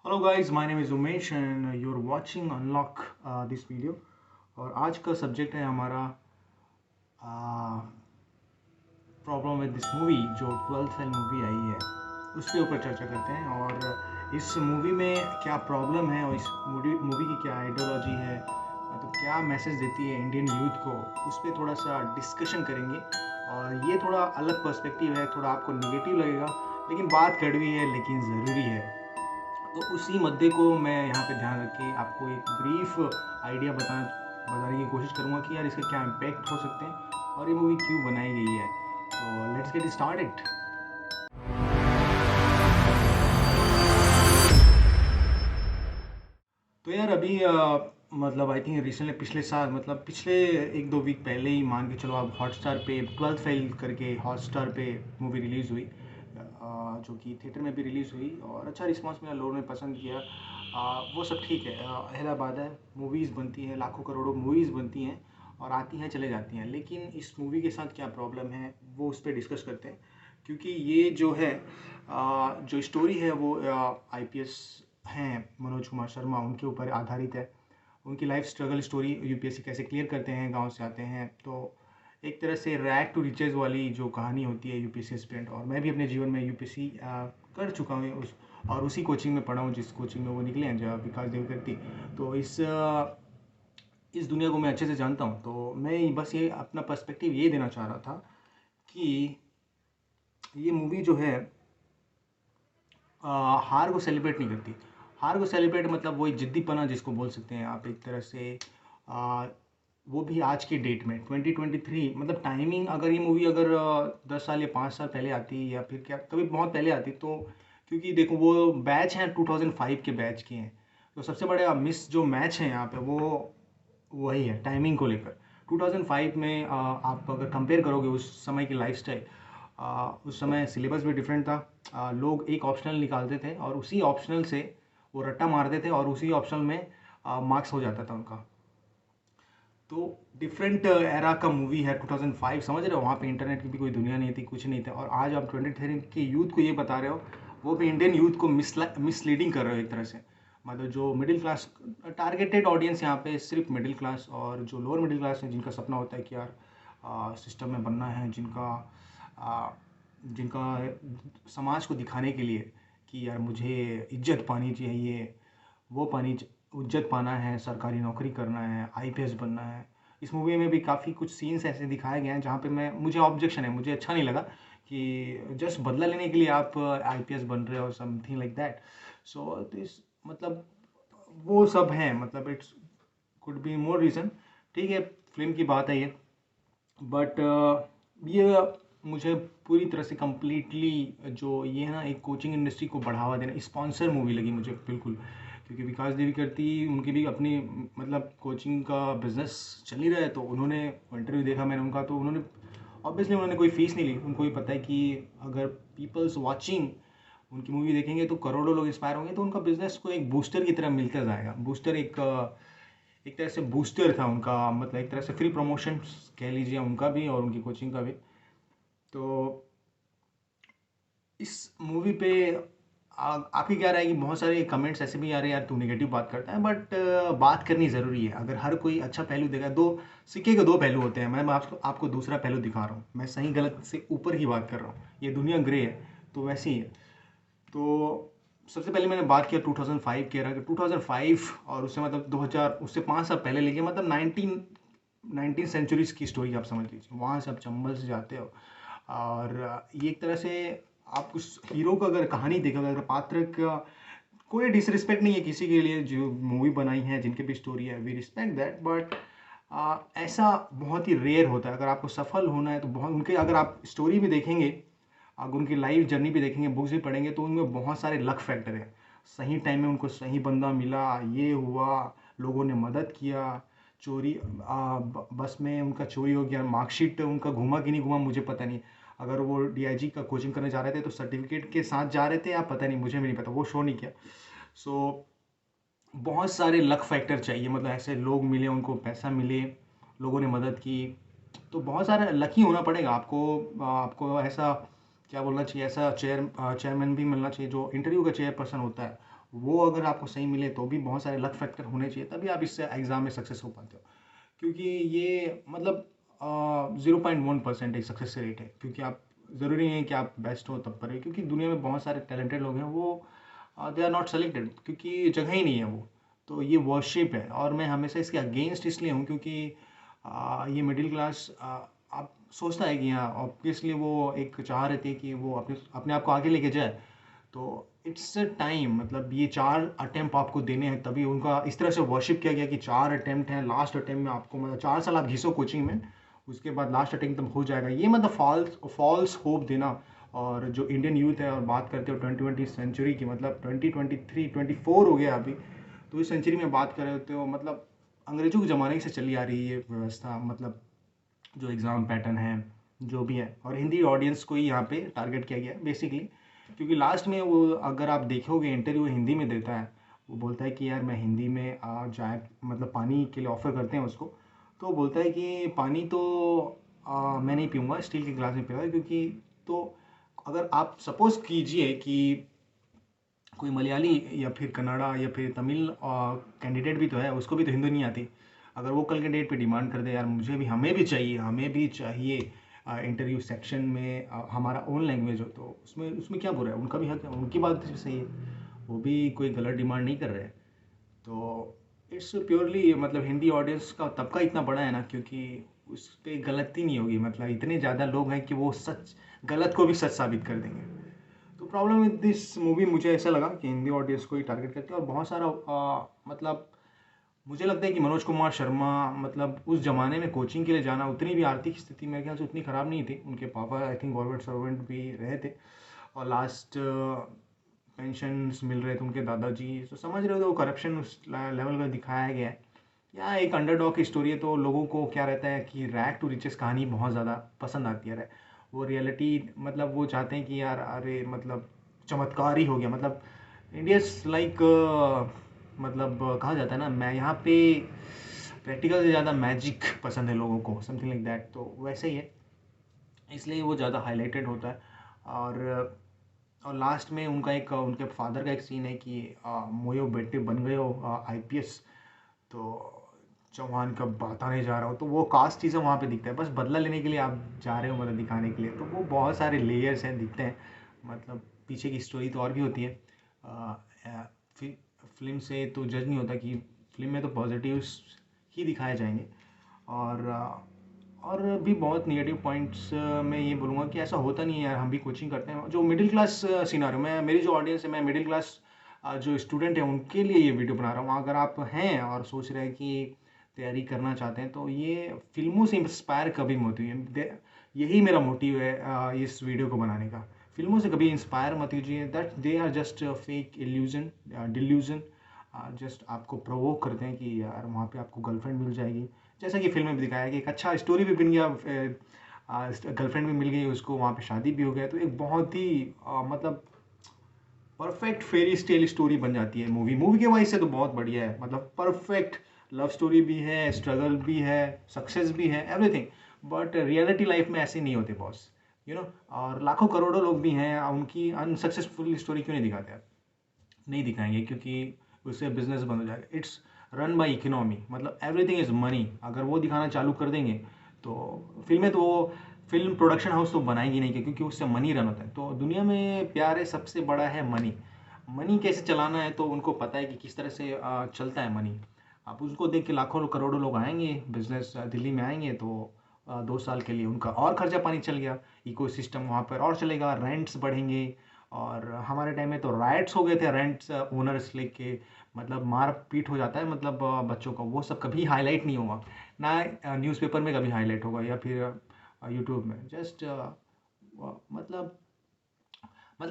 Hello guys, my name is Umesh and you are watching unlock this video. और आज का subject है हमारा प्रॉब्लम विद दिस मूवी जो 12th फेल मूवी आई है, उसके ऊपर चर्चा करते हैं। और इस मूवी में क्या प्रॉब्लम है और इस मूवी की क्या आइडियोलॉजी है, मतलब क्या मैसेज देती है इंडियन यूथ को, उस पर थोड़ा सा डिस्कशन करेंगे। और ये थोड़ा अलग पर्सपेक्टिव है, थोड़ा आपको नेगेटिव लगेगा, लेकिन बात कड़वी है लेकिन ज़रूरी है। तो उसी मुद्दे को मैं यहाँ पे ध्यान रख के आपको एक ब्रीफ आइडिया बताने की कोशिश करूँगा कि यार इसके क्या इम्पैक्ट हो सकते हैं और ये मूवी क्यों बनाई गई है। तो लेट्स गेट स्टार्टेड। तो यार अभी मतलब आई थिंक रिसेंटली पिछले साल, मतलब पिछले एक दो वीक पहले ही मान के चलो आप, हॉटस्टार पे 12th फेल करके हॉटस्टार पे मूवी रिलीज़ हुई, जो कि थिएटर में भी रिलीज़ हुई और अच्छा रिस्पांस मिला, लोगों ने पसंद किया। वो सब ठीक है, अहला बात है, मूवीज़ बनती हैं, लाखों करोड़ों मूवीज़ बनती हैं और आती हैं चले जाती हैं, लेकिन इस मूवी के साथ क्या प्रॉब्लम है वो उस पर डिस्कस करते हैं। क्योंकि ये जो है जो स्टोरी है वो आईपीएस हैं मनोज कुमार शर्मा, उनके ऊपर आधारित है। उनकी लाइफ स्ट्रगल स्टोरी, यूपीएससी कैसे क्लियर करते हैं, गांव से आते हैं, तो एक तरह से रैग टू रिचेज वाली जो कहानी होती है यूपीएससी एस्पिरेंट। और मैं भी अपने जीवन में यूपीएससी कर चुका हूँ और उसी कोचिंग में पढ़ा हूँ जिस कोचिंग में वो निकले हैं, जो विकास देवकर्ती। तो इस दुनिया को मैं अच्छे से जानता हूँ। तो मैं बस ये अपना पर्सपेक्टिव ये देना चाह रहा था कि ये मूवी जो है हार को सेलिब्रेट नहीं करती। हार को सेलिब्रेट मतलब वही जिद्दीपना जिसको बोल सकते हैं आप एक तरह से। आ, वो भी आज की डेट में 2023, मतलब टाइमिंग, अगर ये मूवी अगर 10 साल या 5 साल पहले आती या फिर क्या कभी बहुत पहले आती, तो क्योंकि देखो वो बैच हैं 2005 के बैच के हैं, तो सबसे बड़ा मिस जो मैच है यहाँ पे वो वही है टाइमिंग को लेकर। 2005 में आप अगर कंपेयर करोगे उस समय की लाइफस्टाइल, उस समय सिलेबस भी डिफरेंट था। लोग एक ऑप्शनल निकालते थे और उसी ऑप्शनल से वो रट्टा मारते थे और उसी ऑप्शनल में मार्क्स हो जाता था उनका। तो डिफरेंट एरा का मूवी है 2005, समझ रहे हो, वहाँ पे इंटरनेट की भी कोई दुनिया नहीं थी, कुछ नहीं था। और आज आप 23 के यूथ को ये बता रहे हो, वो भी इंडियन यूथ को मिसलीडिंग कर रहे हो एक तरह से। मतलब जो मिडिल क्लास, टारगेटेड ऑडियंस यहाँ पे सिर्फ मिडिल क्लास और जो लोअर मिडिल क्लास है, जिनका सपना होता है कि यार सिस्टम में बनना है, आ, जिनका समाज को दिखाने के लिए कि यार मुझे इज्जत पानी चाहिए, वो पानी इज्जत पाना है, सरकारी नौकरी करना है, आईपीएस बनना है। इस मूवी में भी काफ़ी कुछ सीन्स ऐसे दिखाए गए हैं जहाँ पे मुझे ऑब्जेक्शन है, मुझे अच्छा नहीं लगा कि जस्ट बदला लेने के लिए आप आईपीएस बन रहे हो, something like that. So this, मतलब वो सब हैं, मतलब it's could be more reason. ठीक है, फिल्म की बात है ये, बट ये मुझे पूरी तरह से कंप्लीटली जो ये है ना, एक कोचिंग इंडस्ट्री को बढ़ावा देना स्पॉन्सर मूवी लगी मुझे बिल्कुल। क्योंकि विकास देवी करती, उनकी भी अपनी, मतलब कोचिंग का बिजनेस चल ही रहा है। तो उन्होंने इंटरव्यू देखा मैंने उनका, तो उन्होंने ऑब्वियसली उन्होंने कोई फीस नहीं ली। उनको भी पता है कि अगर पीपल्स वाचिंग उनकी मूवी देखेंगे तो करोड़ों लोग इंस्पायर होंगे, तो उनका बिजनेस को एक बूस्टर की तरह मिलता जाएगा। बूस्टर एक तरह से बूस्टर था उनका, मतलब एक तरह से फ्री प्रमोशन कह लीजिए उनका भी और उनकी कोचिंग का भी। तो इस मूवी पे आपकी क्या राय है? कि बहुत सारे कमेंट्स ऐसे भी आ रहे हैं, यार तू नेगेटिव बात करता है, बट बात करनी ज़रूरी है। अगर हर कोई अच्छा पहलू देगा, दो सिक्के के दो पहलू होते हैं। मैं आपको दूसरा पहलू दिखा रहा हूँ, मैं सही गलत से ऊपर की बात कर रहा हूँ। ये दुनिया ग्रे है, तो वैसे ही है। तो सबसे पहले मैंने बात किया 2005 की एरा की, 2005 और उससे मतलब 2000, उससे 5 साल पहले लेके, मतलब 19 सेंचुरीज की स्टोरी आप समझ लीजिए। वहाँ से आप चंबल से जाते हो और ये एक तरह से आप उस हीरो का अगर कहानी देखोगे, अगर पात्र का, कोई डिसरिस्पेक्ट नहीं है किसी के लिए जो मूवी बनाई है, जिनके भी स्टोरी है, वी रिस्पेक्ट दैट, बट ऐसा बहुत ही रेयर होता है। अगर आपको सफल होना है तो बहुत उनके, अगर आप स्टोरी भी देखेंगे, अगर उनकी लाइफ जर्नी भी देखेंगे, बुक्स भी पढ़ेंगे, तो उनमें बहुत सारे लक फैक्टर हैं। सही टाइम में उनको सही बंदा मिला, ये हुआ, लोगों ने मदद किया, चोरी बस में उनका चोरी हो गया, मार्कशीट उनका घूमा कि नहीं घूमा मुझे पता नहीं। अगर वो डीआईजी का कोचिंग करने जा रहे थे तो सर्टिफिकेट के साथ जा रहे थे या पता नहीं, मुझे भी नहीं पता, वो शो नहीं किया। सो बहुत सारे लक फैक्टर चाहिए, मतलब ऐसे लोग मिले, उनको पैसा मिले, लोगों ने मदद की, तो बहुत सारा लकी होना पड़ेगा आपको। आपको ऐसा क्या बोलना चाहिए, ऐसा चेयरमैन भी मिलना चाहिए जो इंटरव्यू का चेयर पर्सन होता है, वो अगर आपको सही मिले तो भी बहुत सारे लक फैक्टर होने चाहिए, तभी आप इससे एग्ज़ाम में सक्सेस हो पाते हो। क्योंकि ये मतलब 0.1% एक सक्सेस रेट है, क्योंकि आप ज़रूरी नहीं है कि आप बेस्ट हो तब पर, क्योंकि दुनिया में बहुत सारे टैलेंटेड लोग हैं, वो दे आर नॉट सेलेक्टेड क्योंकि जगह ही नहीं है वो। तो ये वर्शिप है, और मैं हमेशा इसके अगेंस्ट इसलिए हूँ क्योंकि ये मिडिल क्लास आप सोचता है कि हाँ ऑब्वियसली वो एक चाह रहती है कि वो अपने अपने आप को आगे लेके जाए। तो इट्स अ टाइम, मतलब ये 4 अटेम्प्ट आपको देने हैं, तभी उनका इस तरह से वर्शिप किया गया कि 4 अटेम्प्ट हैं, लास्ट अटेम्प्ट में आपको मतलब 4 साल आप घिसो कोचिंग में, उसके बाद लास्ट अटेम्प्ट तब हो जाएगा। ये मतलब फॉल्स फॉल्स होप देना। और जो इंडियन यूथ है, और बात करते हो 2020 सेंचुरी की, मतलब 2023 24 हो गया अभी, तो इस सेंचुरी में बात कर रहे होते हो, मतलब अंग्रेजों के ज़माने से चली आ रही है ये व्यवस्था, मतलब जो एग्ज़ाम पैटर्न है जो भी है, और हिंदी ऑडियंस को ही यहाँ पे टारगेट किया गया है बेसिकली। क्योंकि लास्ट में वो अगर आप देखोगे इंटरव्यू हिंदी में देता है, वो बोलता है कि यार मैं हिंदी में जाए, मतलब पानी के लिए ऑफ़र करते हैं उसको, तो वो बोलता है कि पानी तो मैं नहीं पीऊँगा, स्टील के गिलास में पीऊँगा, क्योंकि तो अगर आप सपोज़ कीजिए कि कोई मलयाली या फिर कन्नड़ा या फिर तमिल कैंडिडेट भी तो है, उसको भी तो हिंदी नहीं आती। अगर वो कल के डेट पे डिमांड कर दे यार मुझे भी, हमें भी चाहिए इंटरव्यू सेक्शन में हमारा ओन लैंग्वेज हो, तो उसमें उसमें क्या बुरा है, उनका भी हक है, उनकी बात भी सही है, वो भी कोई गलत डिमांड नहीं कर रहे हैं। तो इट्स प्योरली मतलब हिंदी ऑडियंस का तबका इतना बड़ा है ना, क्योंकि उस पर गलती नहीं होगी, मतलब इतने ज़्यादा लोग हैं कि वो सच गलत को भी सच साबित कर देंगे। तो प्रॉब्लम विद दिस मूवी मुझे ऐसा लगा कि हिंदी ऑडियंस को ही टारगेट करती है, और बहुत सारा मतलब मुझे लगता है कि मनोज कुमार शर्मा, मतलब उस ज़माने में कोचिंग के लिए जाना, उतनी भी आर्थिक स्थिति मेरे ख्याल से उतनी ख़राब नहीं थी, उनके पापा आई थिंक गवर्नमेंट सर्वेंट भी रहे थे, और लास्ट पेंशन्स मिल रहे थे उनके दादाजी, तो समझ रहे हो तो करप्शन उस लेवल का दिखाया गया है। या एक अंडरडॉग की स्टोरी है, तो लोगों को क्या रहता है कि रैग टू रिचेस कहानी बहुत ज़्यादा पसंद आती है। वो रियलिटी, मतलब वो चाहते हैं कि यार अरे मतलब चमत्कार ही हो गया, मतलब इंडियस लाइक मतलब कहा जाता है ना, मैं यहाँ पे प्रैक्टिकल से ज़्यादा मैजिक पसंद है लोगों को, समथिंग लाइक दैट, तो वैसे ही है, इसलिए वो ज़्यादा हाईलाइटेड होता है। और लास्ट में उनका एक उनके फादर का एक सीन है कि मोयो बेटे बन गए हो आईपीएस, तो चौहान का बताने जा रहा हो, तो वो कास्ट चीज़ें वहाँ पे दिखता है, बस बदला लेने के लिए आप जा रहे हो, मतलब दिखाने के लिए, तो वो बहुत सारे लेयर्स हैं दिखते हैं, मतलब पीछे की स्टोरी तो और भी होती है। फिल्म से तो जज नहीं होता कि फिल्म में तो पॉजिटिव्स ही दिखाए जाएंगे, और और भी बहुत निगेटिव पॉइंट्स मैं ये बोलूँगा कि ऐसा होता नहीं है यार, हम भी कोचिंग करते हैं जो मिडिल क्लास सिनारियो में, मेरी जो ऑडियंस है, मैं मिडिल क्लास जो स्टूडेंट है उनके लिए ये वीडियो बना रहा हूँ। अगर आप हैं और सोच रहे हैं कि तैयारी करना चाहते हैं, तो ये फिल्मों से इंस्पायर कभी मत हुई, यही मेरा मोटिव है इस वीडियो को बनाने का। फिल्मों से कभी इंस्पायर मत कीजिए, that they are just fake illusion delusion, just आपको प्रोवोक करते हैं कि यार वहाँ पे आपको गर्लफ्रेंड मिल जाएगी, जैसा कि फिल्म में भी दिखाया कि एक अच्छा स्टोरी भी बन गया, गर्लफ्रेंड भी मिल गई उसको, वहाँ पे शादी भी हो गया, तो एक बहुत ही मतलब परफेक्ट फेरी स्टेल स्टोरी बन जाती है मूवी के वाइज से, तो बहुत बढ़िया है, मतलब परफेक्ट लव स्टोरी भी है, स्ट्रगल भी है, सक्सेस भी है, एवरीथिंग। बट रियलिटी लाइफ में ऐसे नहीं होते बॉस, और लाखों करोड़ों लोग भी हैं, उनकी अनसक्सेसफुल स्टोरी क्यों नहीं दिखाते आप? नहीं दिखाएंगे, क्योंकि उससे बिजनेस बंद हो जाएगा। इट्स रन बाय इकोनॉमी, मतलब एवरीथिंग इज़ मनी, अगर वो दिखाना चालू कर देंगे तो फिल्में तो वो फिल्म प्रोडक्शन हाउस तो बनाएंगी नहीं, क्योंकि उससे मनी रन होता है। तो दुनिया में प्यारे सबसे बड़ा है मनी, मनी कैसे चलाना है तो उनको पता है कि किस तरह से चलता है मनी। आप उसको देख के लाखों करोड़ों लोग आएंगे बिजनेस दिल्ली में आएंगे, तो 2 साल के लिए उनका और खर्चा पानी चल गया, इकोसिस्टम वहाँ पर और चलेगा, रेंट्स बढ़ेंगे। और हमारे टाइम में तो राइट्स हो गए थे, रेंट्स ओनर्स लेके, मतलब मार पीट हो जाता है, मतलब बच्चों का, वो सब कभी हाईलाइट नहीं होगा ना, न्यूज़पेपर में कभी हाईलाइट होगा या फिर यूट्यूब में, जस्ट मतलब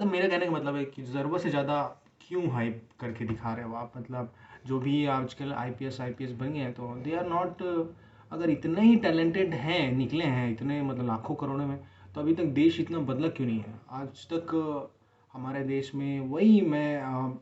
मेरा कहने का मतलब है कि ज़रूरत से ज़्यादा क्यों हाइप करके दिखा रहे हो आप, मतलब जो भी आजकल आईपीएस बन गए हैं, तो दे आर नॉट, अगर इतने ही टैलेंटेड हैं, निकले हैं इतने, मतलब लाखों करोड़ों में, तो अभी तक देश इतना बदला क्यों नहीं है आज तक? हमारे देश में वही मैं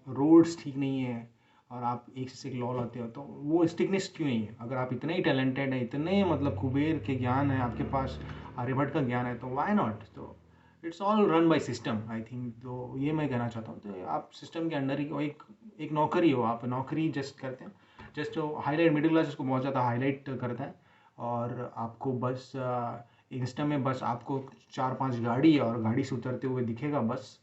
रोड्स ठीक नहीं है, और आप एक से एक लॉ लाते हो, तो वो स्टिकनेस क्यों नहीं है? अगर आप इतने ही टैलेंटेड हैं, इतने मतलब कुबेर के ज्ञान है आपके पास, आर्यभट्ट का ज्ञान है, तो वाई नॉट? तो it's all run by system I think. तो ये मैं कहना चाहता हूँ, तो आप सिस्टम के अंडर ही हो, एक एक नौकरी हो, आप नौकरी जस्ट करते हैं, जस्ट हाईलाइट, मिडिल क्लास इसको बहुत ज़्यादा हाईलाइट करता है। और आपको बस इंस्टा में बस आपको 4-5 गाड़ी और गाड़ी से उतरते हुए दिखेगा बस,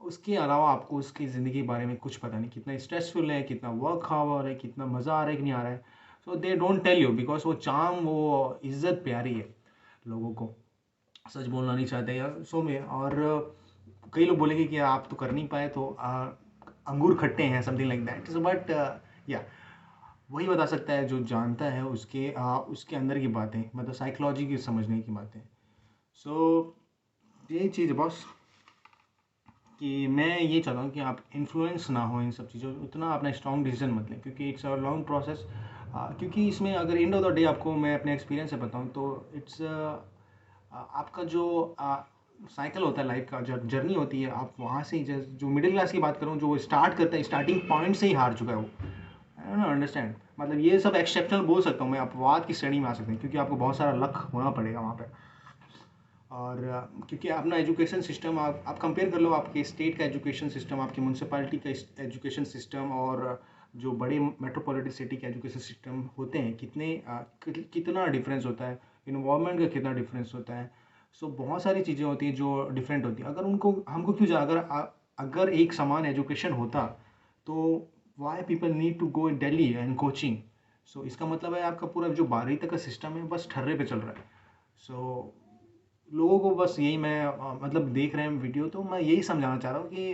उसके अलावा आपको उसकी ज़िंदगी के बारे में कुछ पता नहीं, कितना स्ट्रेसफुल है, कितना वर्क हावर है, कितना मज़ा आ रहा है कि नहीं आ रहा है। So they don't tell you, because वो चाम, वो इज्जत प्यारी है लोगों को, सच बोलना नहीं चाहते या सो में। और कई लोग बोलेंगे कि आप तो कर नहीं पाए तो अंगूर खट्टे हैं, something like that. So but या वही बता सकता है जो जानता है, उसके अंदर की बातें, मतलब साइकोलॉजी की समझने की बातें। सो ये चीज़ है बॉस, कि मैं ये चाहता हूँ कि आप इन्फ्लुएंस ना हो इन सब चीज़ों, उतना अपना स्ट्रॉन्ग डिसीजन मत लें, क्योंकि इट्स अ लॉन्ग प्रोसेस। क्योंकि इसमें अगर एंड ऑफ द डे आपको मैं अपने एक्सपीरियंस से बताऊँ तो इट्स आपका जो साइकिल होता है लाइफ का, जब जर्नी होती है, आप वहाँ से ही जो मिडिल क्लास की बात करूँ, जो स्टार्ट करता है स्टार्टिंग पॉइंट से ही हार चुका है वो, आई डोंट अंडरस्टैंड। मतलब ये सब एक्सेप्शनल बोल सकता हूँ मैं, अपवाद की श्रेणी में आ सकते हैं, क्योंकि आपको बहुत सारा लक होना पड़ेगा वहाँ पे। और क्योंकि अपना एजुकेशन सिस्टम आप कंपेयर कर लो, आपके स्टेट का एजुकेशन सिस्टम, आपकी म्यूनसिपैलिटी का एजुकेशन सिस्टम, और जो बड़े मेट्रोपॉलिटन सिटी के एजुकेशन सिस्टम होते हैं, कितना डिफरेंस होता है, इन्वायरमेंट का कितना डिफरेंस होता है। सो बहुत सारी चीज़ें होती हैं जो डिफरेंट होती हैं। अगर उनको हमको क्यों अगर एक समान एजुकेशन होता तो why people need to go in Delhi and coaching. So इसका मतलब है आपका पूरा जो 12वीं तक का सिस्टम है बस ठर्रे पे चल रहा है। सो लोगों को बस यही मैं मतलब देख रहे हैं वीडियो, तो मैं यही समझाना चाह रहा हूँ कि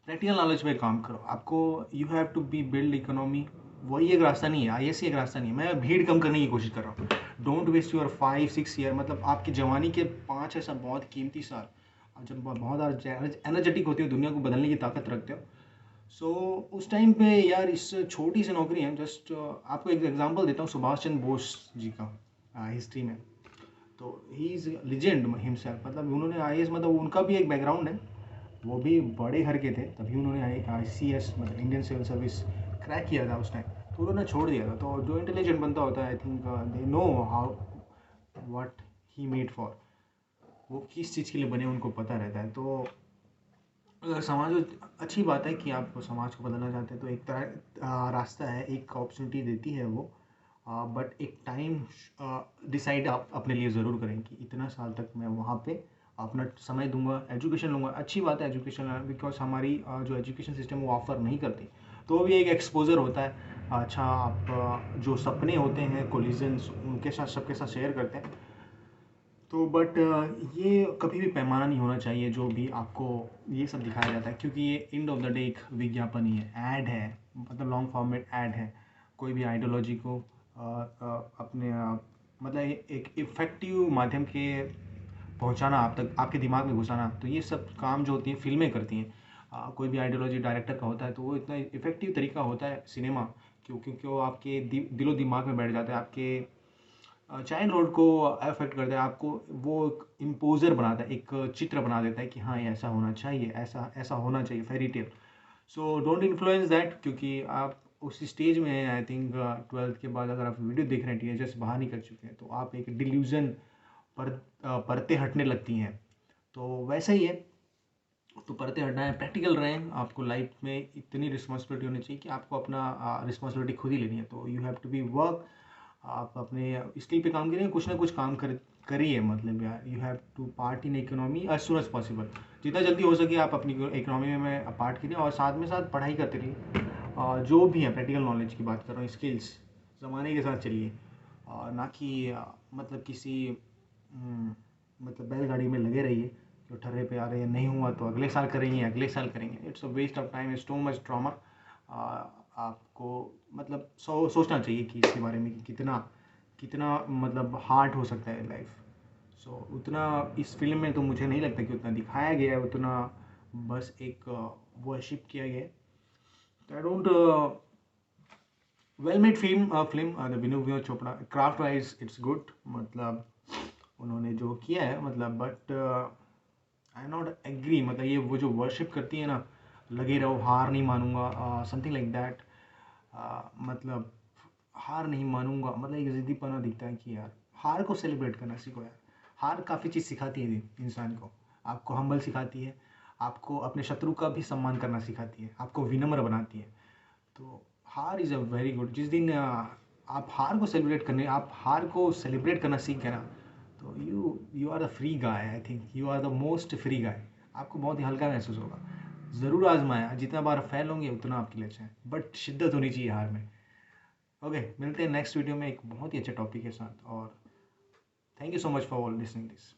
प्रैक्टिकल नॉलेज पे काम करो। आपको you have to be build economy, वही एक रास्ता नहीं है, आईएएस एक रास्ता नहीं है। मैं भीड़ कम करने की कोशिश कर रहा हूँ। डोंट वेस्ट योर 5-6 ईयर, मतलब आपकी जवानी के 5 ऐसा बहुत कीमती साल, जब बहुत एनर्जेटिक होती हो, दुनिया को बदलने की ताकत रखते हो। सो उस टाइम पे यार, इस छोटी सी नौकरी है, जस्ट आपको एक एग्जांपल देता हूँ सुभाष चंद्र बोस जी का हिस्ट्री में। तो ही इज़ लिजेंड हिमसेल्फ, मतलब उन्होंने आईएएस, मतलब उनका भी एक बैकग्राउंड है, वो भी बड़े घर के थे, तभी उन्होंने आईसीएस मतलब इंडियन सिविल सर्विस क्रैक किया था उस टाइम। तो उन्होंने छोड़ दिया था। तो जो इंटेलिजेंट बनता होता है, I think they know how what he made for, वो किस चीज़ के लिए बने उनको पता रहता है। तो अगर समाज, अच्छी बात है कि आप समाज को बदलना चाहते हैं, तो एक तरह रास्ता है, एक अपॉर्चुनिटी देती है वो। बट एक टाइम डिसाइड आप अपने लिए ज़रूर करें कि इतना साल तक मैं वहाँ पे अपना समय दूंगा, एजुकेशन लूँगा। अच्छी बात है एजुकेशन, बिकॉज हमारी जो एजुकेशन सिस्टम वो ऑफ़र नहीं करती, तो भी एक एक्सपोजर होता है। अच्छा, आप जो सपने होते हैं, कोलिजन्स उनके साथ, सबके साथ शेयर करते हैं। तो बट ये कभी भी पैमाना नहीं होना चाहिए जो भी आपको ये सब दिखाया जाता है, क्योंकि ये एंड ऑफ द डे एक विज्ञापन ही है, ऐड है, मतलब लॉन्ग फॉर्मेट ऐड है। कोई भी आइडियोलॉजी को अपने मतलब एक इफ़ेक्टिव माध्यम के पहुंचाना, आप तक, आपके दिमाग में घुसाना, तो ये सब काम जो होती हैं फिल्में करती हैं। कोई भी आइडियोलॉजी डायरेक्टर का होता है तो वो इतना इफ़ेक्टिव तरीका होता है सिनेमा, क्योंकि वो आपके दिलो दिमाग में बैठ जाता है, आपके चाइल्ड हुड को अफेक्ट करता है, आपको वो एक इम्पोजर बनाता है, एक चित्र बना देता है कि हाँ ये ऐसा होना चाहिए, ऐसा ऐसा होना चाहिए, fairy tale. So don't influence that, क्योंकि आप उस स्टेज में हैं, आई थिंक 12th के बाद अगर आप वीडियो देख रहे हैं, टीनेजर से बाहर निकल चुके हैं, तो आप एक डिल्यूजन पर परतें हटने लगती हैं। तो वैसा ही है, तो परतें हटाएं, प्रैक्टिकल रहें। आपको लाइफ में इतनी रिस्पॉन्सिबिलिटी होनी चाहिए कि आपको अपना रिस्पॉन्सिबिलिटी खुद ही लेनी है। तो you have to be work, आप अपने स्किल पे काम करिए, कुछ ना कुछ काम करिए, मतलब यार you have to part in economy as soon as possible. जितना जल्दी हो सके आप अपनी इकोनॉमी में पार्ट करिए, और साथ में साथ पढ़ाई करते रहिए। जो भी है, प्रैक्टिकल नॉलेज की बात कर रहा हूँ, स्किल्स, ज़माने के साथ चलिए, और ना कि मतलब किसी मतलब बैलगाड़ी में लगे रहिए, जो ठर्रे पे आ रहे हैं, नहीं हुआ तो अगले साल करेंगे, अगले साल करेंगे। It's a waste of time, it's too much trauma. आपको मतलब सोचना चाहिए कि इसके बारे में कि कितना कितना मतलब हार्ड हो सकता है लाइफ। सो उतना इस फिल्म में तो मुझे नहीं लगता कि उतना दिखाया गया है, उतना बस एक वर्शिप किया गया है। I don't well made film the Vinod Chopra, craft wise it's good, मतलब उन्होंने जो किया है, मतलब बट आई नॉट एग्री, मतलब ये वो जो वर्शिप करती है ना, लगे रहो, हार नहीं मानूंगा, समथिंग लाइक दैट। मतलब हार नहीं मानूंगा, मतलब एक ज़िद्दीपना दिखता है कि यार हार को सेलिब्रेट करना सीखो यार। हार काफ़ी चीज़ सिखाती है इंसान को। आपको हम्बल सिखाती है, आपको अपने शत्रु का भी सम्मान करना सिखाती है, आपको विनम्र बनाती है। तो हार इज़ अ वेरी गुड। जिस दिन आप हार को सेलिब्रेट करना सीख गए ना, तो you are the free guy. I think you are the most free guy. आपको बहुत ही हल्का महसूस होगा। ज़रूर आजमाएं, जितना बार फेल होंगे उतना आपके लिए अच्छा है, बट शिद्दत होनी चाहिए हार में। ओके, मिलते हैं नेक्स्ट वीडियो में एक बहुत ही अच्छे टॉपिक के साथ। और thank you so much for listening this.